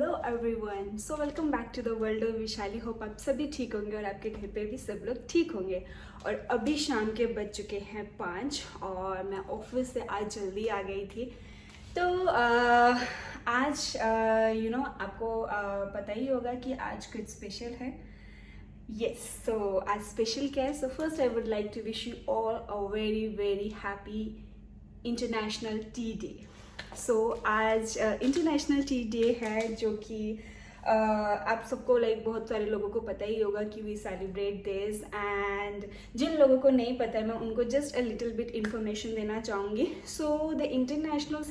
Hello everyone, so welcome back to the world of Vishali. Hope आप सभी ठीक होंगे और आपके घर पे भी सब लोग ठीक होंगे। और अभी शाम के बज चुके हैं 5 और मैं ऑफिस से आज जल्दी आ गई थी। तो आज आपको पता ही होगा कि आज कुछ स्पेशल है। यस, सो आज स्पेशल क्या है? So first I would like to wish you all a very very happy international tea day. So आज इंटरनेशनल टी डे है, जो कि आप सबको बहुत सारे लोगों को पता ही होगा कि वी सेलिब्रेट दिस। एंड जिन लोगों को नहीं पता है, मैं उनको just a little bit information देना चाहूँगी। So the international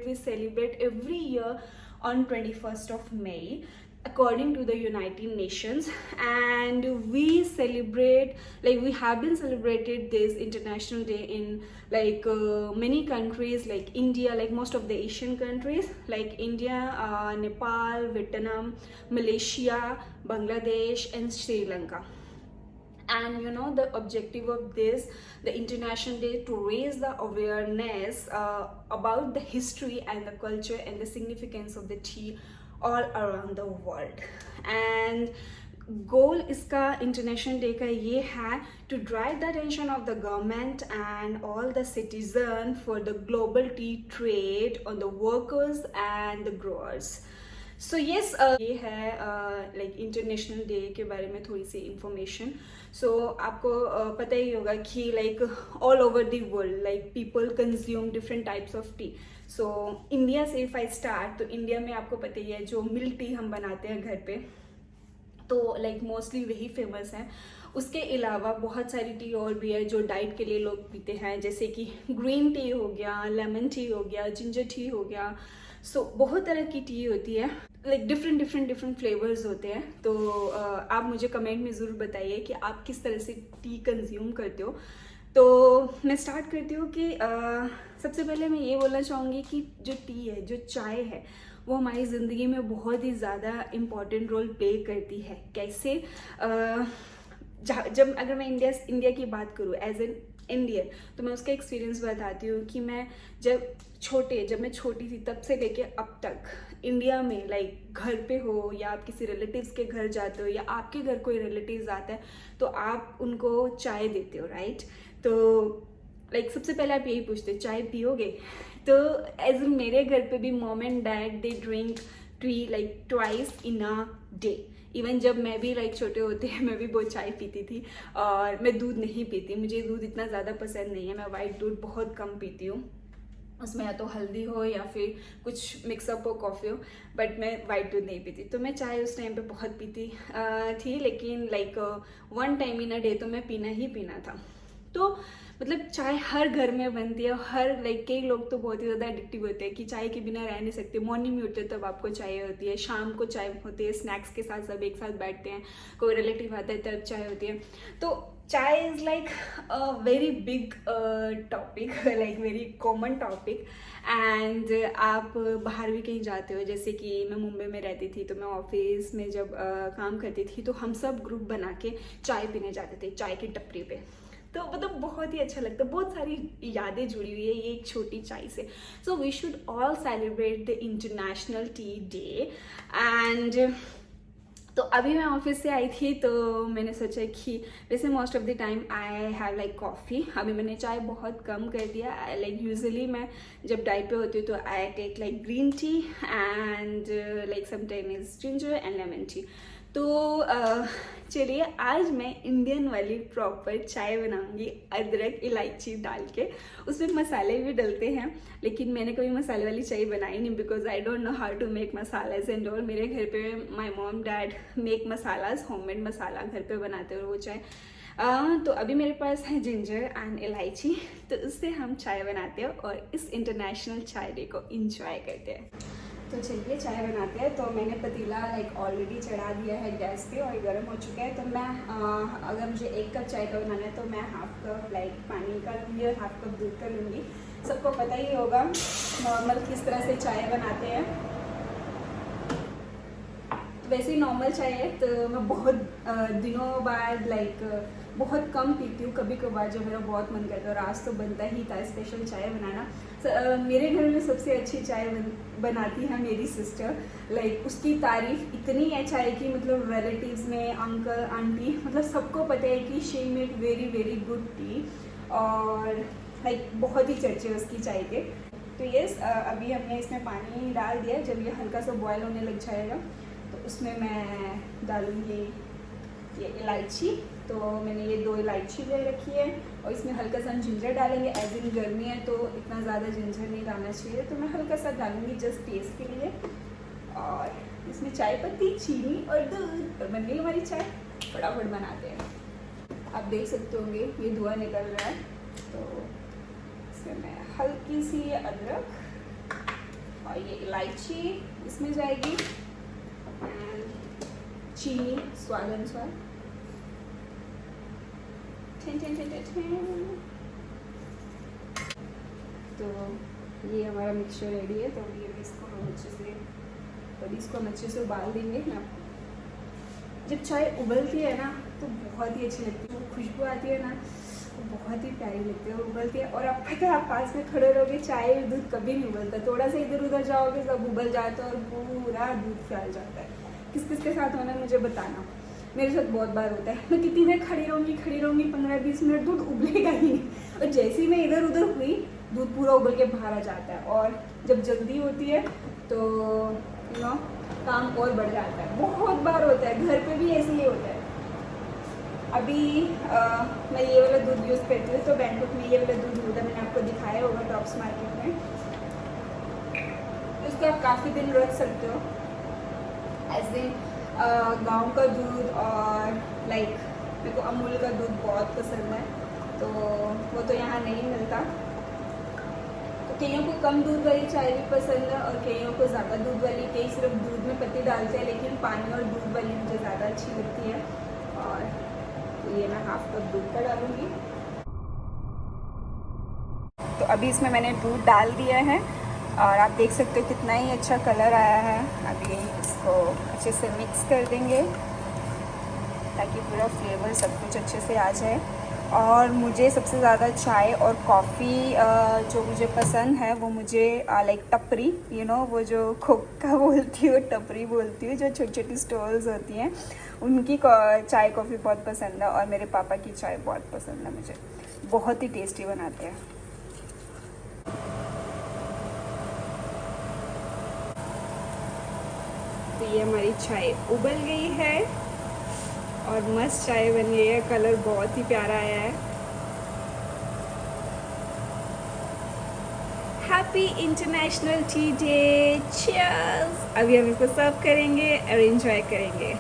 we celebrate every year on 21st of May according to the United Nations, and we have been celebrated this international day in many countries like India, like most of the Asian countries like India, Nepal, Vietnam, Malaysia, Bangladesh and Sri Lanka. And the objective of this, the international day, to raise the awareness about the history and the culture and the significance of the tea all around the world. And गोल इसका international day का ये है to drive the attention of the government and all the citizen for the global tea trade on the workers and the growers. So yes, ये है international day के बारे में थोड़ी सी इंफॉर्मेशन। सो आपको पता ही होगा कि all over the world people consume different types of T. So India से इफ आई स्टार्ट, तो इंडिया में आपको पता ही है जो मिल्क टी हम बनाते हैं घर पे, तो मोस्टली वही फेमस है। उसके अलावा बहुत सारी टी और भी है जो डाइट के लिए लोग पीते हैं, जैसे कि ग्रीन टी हो गया, लेमन टी हो गया, जिंजर टी हो गया। सो बहुत तरह की टी होती है, डिफरेंट फ्लेवर्स होते हैं। तो आप मुझे कमेंट में ज़रूर बताइए कि आप किस तरह से टी कंज्यूम करते हो। तो मैं स्टार्ट करती हूँ कि सबसे पहले मैं ये बोलना चाहूँगी कि जो टी है, जो चाय है, वो हमारी ज़िंदगी में बहुत ही ज़्यादा इम्पॉर्टेंट रोल प्ले करती है। कैसे? जब अगर मैं इंडिया की बात करूँ एज एन इंडियन, तो मैं उसका एक्सपीरियंस बताती हूँ कि मैं जब मैं छोटी थी तब से लेके अब तक इंडिया में घर पे हो या आप किसी रिलेटिव्स के घर जाते हो या आपके घर कोई रिलेटिव्स आता है, तो आप उनको चाय देते हो, राइट? तो सबसे पहले आप यही पूछते हो, चाय पियोगे? तो एज मेरे घर पे भी mom and dad they drink tea twice in a day. Even जब मैं भी छोटे होते हैं, मैं भी बहुत चाय पीती थी। और मैं दूध नहीं पीती, मुझे दूध इतना ज़्यादा पसंद नहीं है। मैं वाइट दूध बहुत कम पीती हूँ, उसमें या तो हल्दी हो या फिर कुछ मिक्सअप हो, कॉफ़ी हो, बट मैं वाइट दूध नहीं पीती। तो मैं चाय उस टाइम पे बहुत पीती थी, लेकिन 1 टाइम इन अ डे तो मैं पीना ही पीना था। तो चाय हर घर में बनती है, हर कई लोग तो बहुत ही ज़्यादा एडिक्टिव होते हैं कि चाय के बिना रह नहीं सकते। मॉर्निंग में उठते तब आपको चाय होती है, शाम को चाय होती है, स्नैक्स के साथ सब एक साथ बैठते हैं, कोई रिलेटिव आता है तब चाय होती है। तो चाय is a very big topic, very common topic. And आप बाहर भी कहीं जाते हो, जैसे कि मैं मुंबई में रहती थी, तो मैं ऑफिस में जब काम करती थी, तो हम सब ग्रुप बना के चाय पीने जाते थे चाय की टपरी पे। तो बहुत ही अच्छा लगता है, बहुत सारी यादें जुड़ी हुई है ये एक छोटी चाय से। So we should all celebrate the international tea day. And तो अभी मैं ऑफिस से आई थी, तो मैंने सोचा कि वैसे most of the time I have coffee. अभी मैंने चाय बहुत कम कर दिया। यूजुअली मैं जब डाइट पे होती हूँ तो I take green tea and sometime is ginger and lemon tea. तो चलिए आज मैं इंडियन वाली प्रॉपर चाय बनाऊंगी, अदरक इलायची डाल के। उसमें मसाले भी डलते हैं, लेकिन मैंने कभी मसाले वाली चाय बनाई नहीं, because I don't know how to make masalas and all. मेरे घर पे my mom dad make masalas, homemade masala घर पे बनाते हैं वो चाय। तो अभी मेरे पास है जिंजर एंड इलायची, तो उससे हम चाय बनाते हैं और इस इंटरनेशनल चाय डे को इंजॉय करते हैं। तो चलिए चाय बनाते हैं। तो मैंने पतीला ऑलरेडी चढ़ा दिया है गैस पे और गर्म हो चुका है। तो मैं अगर मुझे 1 कप चाय का बनाना है तो मैं हाफ कप पानी का लूँगी और हाफ कप दूध का लूँगी। सबको पता ही होगा नॉर्मल किस तरह से चाय बनाते हैं। वैसे ही नॉर्मल चाय है, तो मैं बहुत दिनों बाद बहुत कम पीती हूँ, कभी कभार जब मेरा बहुत मन करता है। और आज तो बनता ही था स्पेशल चाय बनाना। मेरे घर में सबसे अच्छी चाय बनाती है मेरी सिस्टर। लाइक उसकी तारीफ इतनी है चाय की, मतलब रिलेटिव्स में अंकल आंटी मतलब सबको पता है कि she make very very good T, और लाइक बहुत ही चर्चे उसकी चाय के। तो यस, अभी हमने इसमें पानी डाल दिया। जब ये हल्का सा बॉयल होने लग जाएगा तो उसमें मैं डालूँगी ये इलायची। तो मैंने ये 2 इलायची ले रखी है, और इसमें हल्का सा जिंजर डालेंगे। एज इन गर्मी है तो इतना ज़्यादा जिंजर नहीं डालना चाहिए, तो मैं हल्का सा डालूँगी जस्ट टेस्ट के लिए। और इसमें चाय पत्ती, चीनी और दूध, और बन गई हमारी चाय। फटाफट बनाते हैं। आप देख सकते होंगे ये धुआं निकल रहा है। तो इसमें मैं हल्की सी अदरक और ये इलायची इसमें जाएगी, चीनी स्वाद अनुसार। तो ये हमारा मिक्सचर रेडी है। तो ये इसको हम अच्छे से उबाल देंगे ना। जब चाय उबलती है ना तो बहुत ही अच्छी लगती है, खुशबू आती है ना, तो बहुत ही प्यारी लगती है। उबलती है और आप पता है, आप पास में खड़े रहोगे, चाय और दूध कभी नहीं उबलता। थोड़ा सा इधर उधर जाओगे सब उबल जाता है और पूरा दूध फैल जाता है। किस किस के साथ होना है मुझे बताना। मेरे साथ बहुत बार होता है। मैं कितनी देर खड़ी रहूँगी 15-20 मिनट, दूध उबलेगा ही नहीं। और जैसे ही मैं इधर उधर हुई, दूध पूरा उबल के बाहर आ जाता है। और जब जल्दी होती है तो काम और बढ़ जाता है। बहुत बार होता है, घर पे भी ऐसे ही होता है। अभी मैं ये वाला दूध यूज़ करती हूँ। तो बैंकॉक में ये वाला दूध मिलता है, मैंने आपको दिखाया होगा टॉप्स मार्केट में। तो इसको आप काफ़ी दिन रख सकते हो। ऐसे गांव का दूध, और लाइक मेरे को अमूल का दूध बहुत पसंद है, तो वो तो यहाँ नहीं मिलता। तो कईयों को कम दूध वाली चाय भी पसंद है, और कईयों को ज़्यादा दूध वाली। कई सिर्फ दूध में पत्ती डालते हैं, लेकिन पानी और दूध वाली मुझे ज़्यादा अच्छी लगती है। और तो ये मैं हाफ कप दूध का डालूँगी। तो अभी इसमें मैंने दूध डाल दिया है, और आप देख सकते हो कितना ही अच्छा कलर आया है। अभी इसको अच्छे से मिक्स कर देंगे ताकि पूरा फ्लेवर सब कुछ अच्छे से आ जाए। और मुझे सबसे ज़्यादा चाय और कॉफ़ी जो मुझे पसंद है वो मुझे लाइक टपरी, वो जो खोखा बोलती हूँ, टपरी बोलती हूँ, जो छोटी छोटी स्टॉल्स होती हैं, उनकी चाय कॉफ़ी बहुत पसंद है। और मेरे पापा की चाय बहुत पसंद है मुझे, बहुत ही टेस्टी बनाते हैं। तो ये हमारी चाय उबल गई है और मस्त चाय बन गई है। कलर बहुत ही प्यारा आया है। Happy international tea day, cheers. अभी हम इसको सर्व करेंगे और एंजॉय करेंगे।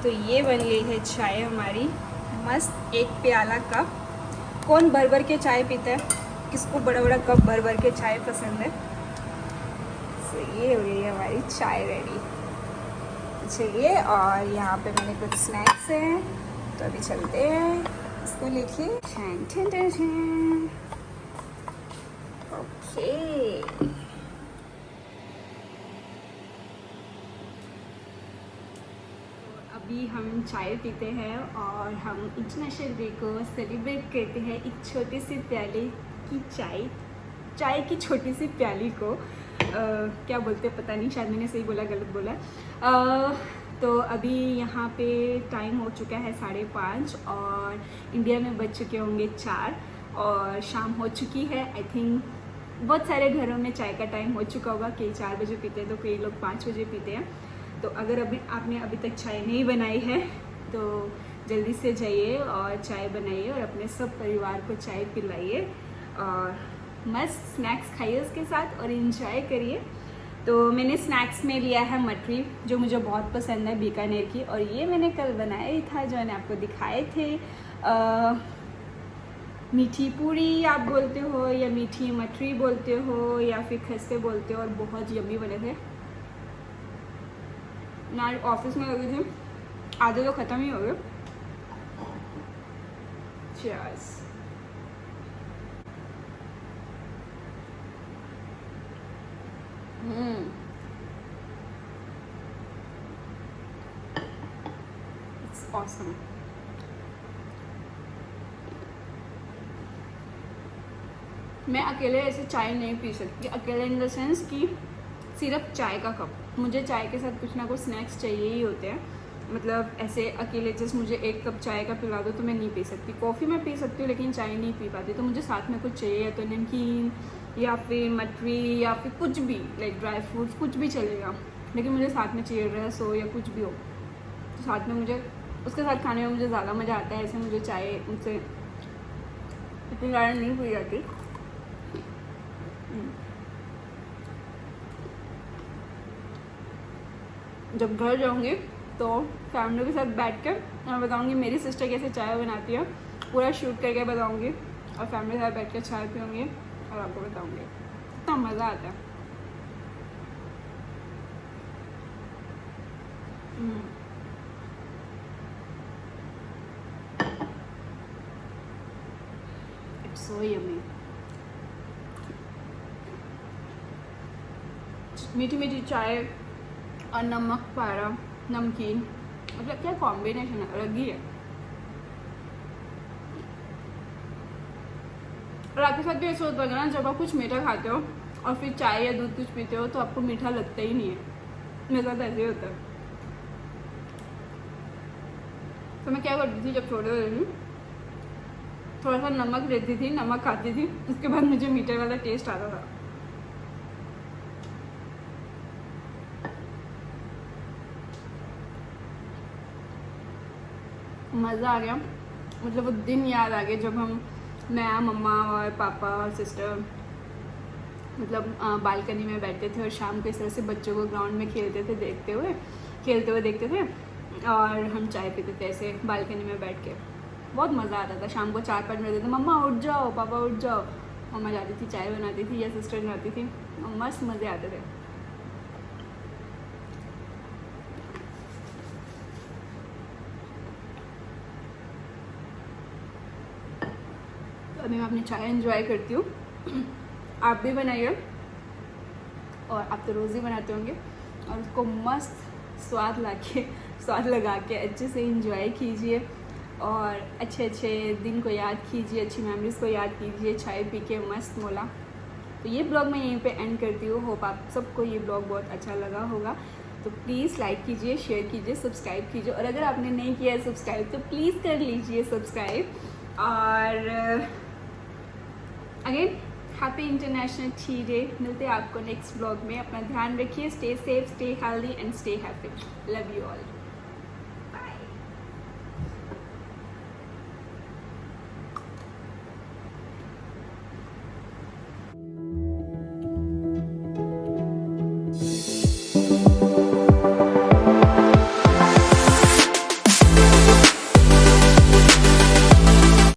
तो ये बन गई है चाय हमारी मस्त, एक प्याला कप। कौन भर भर के चाय पीता है, किसको बड़ा बड़ा कप भर भर के चाय पसंद है। तो ये हो गई है हमारी चाय रेडी। चलिए, और यहाँ पे मैंने कुछ स्नैक्स हैं, तो अभी चलते हैं इसको लेके। ओके, अभी हम चाय पीते हैं और हम इंटरनेशनल डे को सेलिब्रेट करते हैं एक छोटे से प्याले की चाय की छोटी सी प्याली को क्या बोलते हैं पता नहीं, शायद मैंने सही बोला गलत बोला। तो अभी यहाँ पे टाइम हो चुका है 5:30 और इंडिया में बज चुके होंगे 4 और शाम हो चुकी है। आई थिंक बहुत सारे घरों में चाय का टाइम हो चुका होगा, कई 4 बजे पीते हैं तो कई लोग 5 बजे पीते हैं। तो अगर आपने अभी तक चाय नहीं बनाई है तो जल्दी से जाइए और चाय बनाइए और अपने सब परिवार को चाय पिलाइए और मस्त स्नैक्स खाइए उसके साथ और इन्जॉय करिए। तो मैंने स्नैक्स में लिया है मटरी, जो मुझे बहुत पसंद है बीकानेर की, और ये मैंने कल बनाया ही था जो मैंने आपको दिखाए थे। मीठी पूरी आप बोलते हो या मीठी मटरी बोलते हो या फिर खस्ते बोलते हो, और बहुत यम्मी बने थे। मैं आज ऑफिस में लगी थी, आधे तो ख़त्म ही हो गए। Cheers. It's awesome. मैं अकेले ऐसे चाय नहीं पी सकती, अकेले इन द सेंस कि सिर्फ चाय का कप। मुझे चाय के साथ कुछ ना कुछ स्नैक्स चाहिए ही होते हैं। मतलब ऐसे अकेले जैसे मुझे एक कप चाय का पिला दो तो मैं नहीं पी सकती। कॉफ़ी मैं पी सकती हूँ लेकिन चाय नहीं पी पाती। तो मुझे साथ में कुछ चाहिए, या तो नमकीन या फिर मटरी या फिर कुछ भी, लाइक ड्राई फ्रूट्स, कुछ भी चलेगा, लेकिन मुझे साथ में चाहिए, रस हो या कुछ भी हो। तो साथ में मुझे उसके साथ खाने में मुझे ज़्यादा मज़ा आता है। ऐसे मुझे चाय मुझसे इतनी ज़्यादा नहीं पी जाती। जब घर जाऊँगी तो फैमिली के साथ बैठ कर मैं बताऊँगी मेरी सिस्टर कैसे चाय बनाती है, पूरा शूट करके बताऊँगी, और फैमिली के साथ बैठ कर चाय पीऊँगी और आपको बताऊँगी। इतना मज़ा आता है। It's so yummy. मीठी मीठी चाय और नमक पारा, नमकीन, मतलब क्या कॉम्बिनेशन है, अलग ही है। और आपके साथ भी ऐसा होता है ना, जब आप कुछ मीठा खाते हो और फिर चाय या दूध कुछ पीते हो तो आपको मीठा लगता ही नहीं है। मेरे साथ ऐसे ही होता है। तो मैं क्या करती थी जब छोटे होते थी, थोड़ा सा नमक लेती थी, नमक खाती थी, उसके बाद मुझे मीठे वाला टेस्ट आता था। मज़ा आ गया। मतलब वो दिन याद आ गए जब मैं, मम्मा और पापा और सिस्टर मतलब बालकनी में बैठते थे और शाम को इस तरह से बच्चों को ग्राउंड में खेलते हुए देखते थे, और हम चाय पीते थे ऐसे बालकनी में बैठ के। बहुत मज़ा आता था। शाम को 4-5 बजे थे, मम्मा उठ जाओ, पापा उठ जाओ। मम्मा जाती थी, चाय बनाती थी, या सिस्टर बनाती थी, और मस्त मज़े आते थे। अभी मैं अपनी चाय एंजॉय करती हूँ। आप भी बनाइए, और आप तो रोज़ ही बनाते होंगे, और उसको मस्त स्वाद लगा के अच्छे से एंजॉय कीजिए, और अच्छे अच्छे दिन को याद कीजिए, अच्छी मेमोरीज़ को याद कीजिए चाय पी के मस्त मोला। तो ये ब्लॉग मैं यहीं पे एंड करती हूँ। होप आप सबको ये ब्लॉग बहुत अच्छा लगा होगा। तो प्लीज़ लाइक कीजिए, शेयर कीजिए, सब्सक्राइब कीजिए, और अगर आपने नहीं किया है सब्सक्राइब तो प्लीज़ कर लीजिए सब्सक्राइब। और again happy international tea day. मिलते हैं आपको नेक्स्ट ब्लॉग में। अपना ध्यान रखिए, stay safe, stay healthy and stay happy. Love you all.